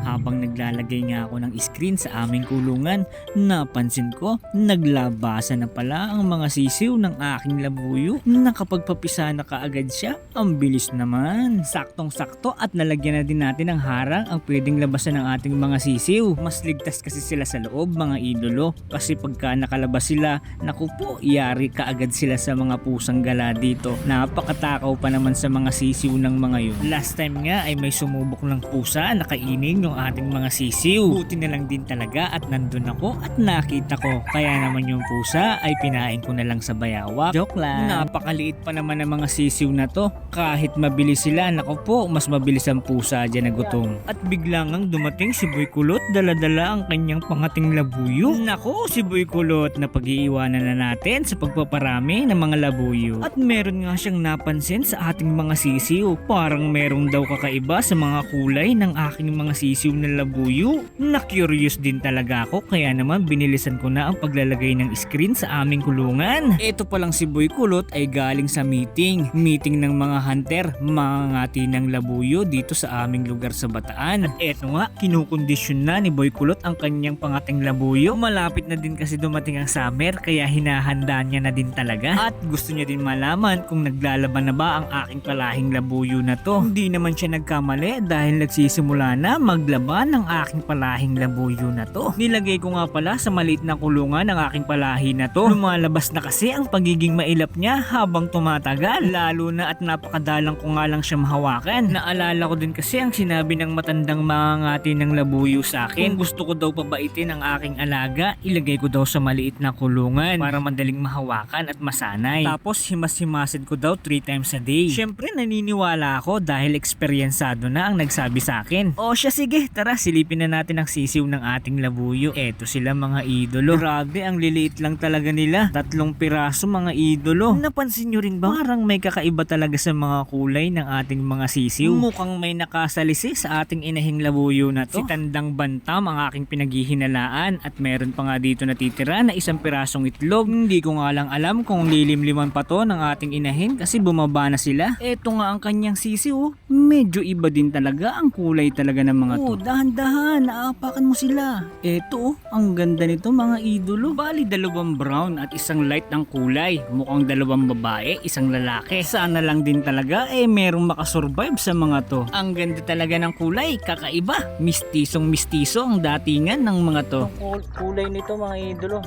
Habang naglalagay nga ako ng screen sa aming kulungan, napansin ko naglabasan na pala ang mga sisiw ng aking labuyo. Nakapagpapisa na kaagad siya, ang bilis naman. Saktong sakto at nalagyan na din natin ng harang ang pwedeng labasan ng ating mga sisiw. Mas ligtas kasi sila sa loob mga idolo, kasi pagka nakalabas sila, naku po, yari kaagad sila sa mga pusang gala dito. Napakatakaw pa naman sa mga sisiw ng mga yun. Last time nga ay may sumubok ng pusa na kainin yung ating mga sisiw. Buti na lang din talaga at nandun ako at nakita ko. Kaya naman yung pusa ay pinain ko na lang sa bayawak. Joke lang. Napakaliit pa naman ng mga sisiw na to. Kahit mabilis sila, naku po, mas mabilis ang pusa dyan na gutom. At biglang ang dumating si Boy Kulot, dala-dala ang kanyang pangating labuyo. Naku, si Boy Kulot na pag-iiwanan na natin sa pagpaparami ng mga labuyo. At meron nga siyang napansin sa ating mga sisiw. Parang merong daw kakaiba sa mga kulay ng aking mga sisiw na labuyo. Na-curious din talaga ako, kaya naman binilisan ko na ang paglalagay ng screen sa aming kulungan. Ito palang si Boy Kulot ay galing sa meeting ng mga hunter, mga ngati ng labuyo dito sa aming lugar sa Bataan. At eto nga, kinukondisyon na ni Boy Kulot ang kanyang pangating labuyo. Malapit na din kasi dumating ang summer, kaya hinahanda niya na din talaga. At gusto niya din malaman kung naglalaban na ba ang aking palahing labuyo na to. Hindi naman siya nagkamali dahil nagsisimula na maglaban ng aking palahing labuyo na to. Nilagay ko nga pala sa maliit na kulungan ng aking palahi na to. Lumalabas na kasi ang pagiging mailap niya habang tumatagal. Lalo na at napakadalang ko nga lang siya mahawakan. Naalala ko din kasi ang sinabi ng matandang mangangati ng labuyo sa akin. Kung gusto ko daw pabaitin ang aking alaga, ilagay ko daw sa maliit na kulungan para madaling mahawakan at masanay. Tapos himas-himasin ko daw 3 times a day. Syempre naniniwala ako dahil eksperyensado na ang nagsabi sa akin. O siya, sige, tara silipin na natin ang sisiw ng ating labuyo. Eto sila mga idolo. Grabe, ang liliit lang talaga nila. 3 piraso mga idolo. Napansin nyo rin ba? Parang may kakaiba talaga sa mga kulay ng ating mga sisiw. Mukhang may nakasalisi sa ating inahing labuyo na to. Si Tandang Bantam ang aking pinaghihinalaan at meron pa nga dito natitira na 1 pirasong itlog. Hindi ko nga lang alam kung lilimliman pa to ng ating inahin kasi bumaba na sila. Eto nga ang kanyang sisiw. Medyo iba din talaga ang kulay talaga ng mga to. Dahan-dahan, naapakan mo sila. Eto, ang ganda nito mga idolo. Bali 2 brown at 1 light ang kulay. Mukhang 2 babae, 1 lalaki. Sana lang din talaga merong makasurvive sa mga to. Ang ganda talaga ng kulay, kakaiba. Mistisong-mistiso ang datingan ng mga to. Ang kulay nito mga idolo,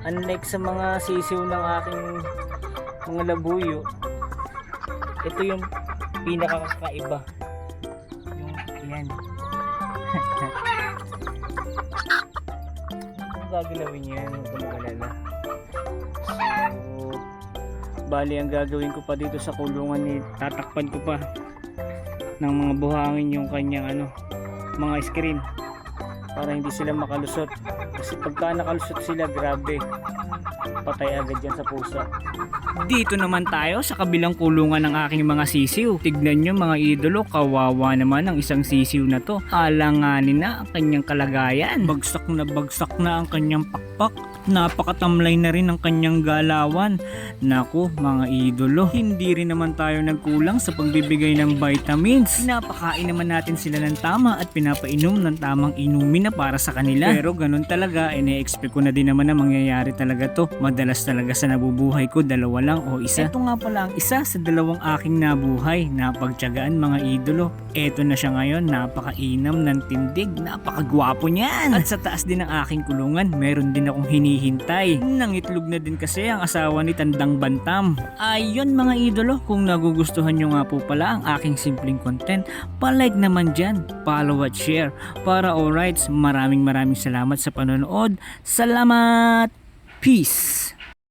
unlike sa mga sisiw ng aking mga labuyo, ito yung pinakakaiba. Yung yan. Ang gagalawin yan, huwag ka mag-alala. So, bali ang gagawin ko pa dito sa kulungan ni tatakpan ko pa ng mga buhangin yung kanyang mga screen para hindi sila makalusot, kasi pagka nakalusot sila, grabe, patay agad yan sa pusa. Dito naman tayo sa kabilang kulungan ng aking mga sisiw. Tignan nyo mga idolo, kawawa naman ang isang sisiw na to. Alanganin na ang kanyang kalagayan. Bagsak na ang kanyang pakpak. Napakatamlay na rin ang kanyang galawan. Naku mga idolo, hindi rin naman tayo nagkulang sa pagbibigay ng vitamins. Pinapakain naman natin sila ng tama at pinapainom ng tamang inumin na para sa kanila. Pero ganun talaga, ine-expect ko na din naman na mangyayari talaga to. Madalas talaga sa nabubuhay ko, 2 lang o 1. Ito nga pala ang isa sa 2 aking nabuhay. Napagtiyagaan mga idolo. Ito na siya ngayon, napakainam ng tindig, napakagwapo niyan. At sa taas din ng aking kulungan, meron din akong hinihintay. Nangitlog na din kasi ang asawa ni Tandang Bantam. Ayun mga idolo, kung nagugustuhan nyo nga po pala ang aking simpleng content, palike naman dyan, follow at share. Para alright, maraming salamat sa panonood. Salamat! Peace!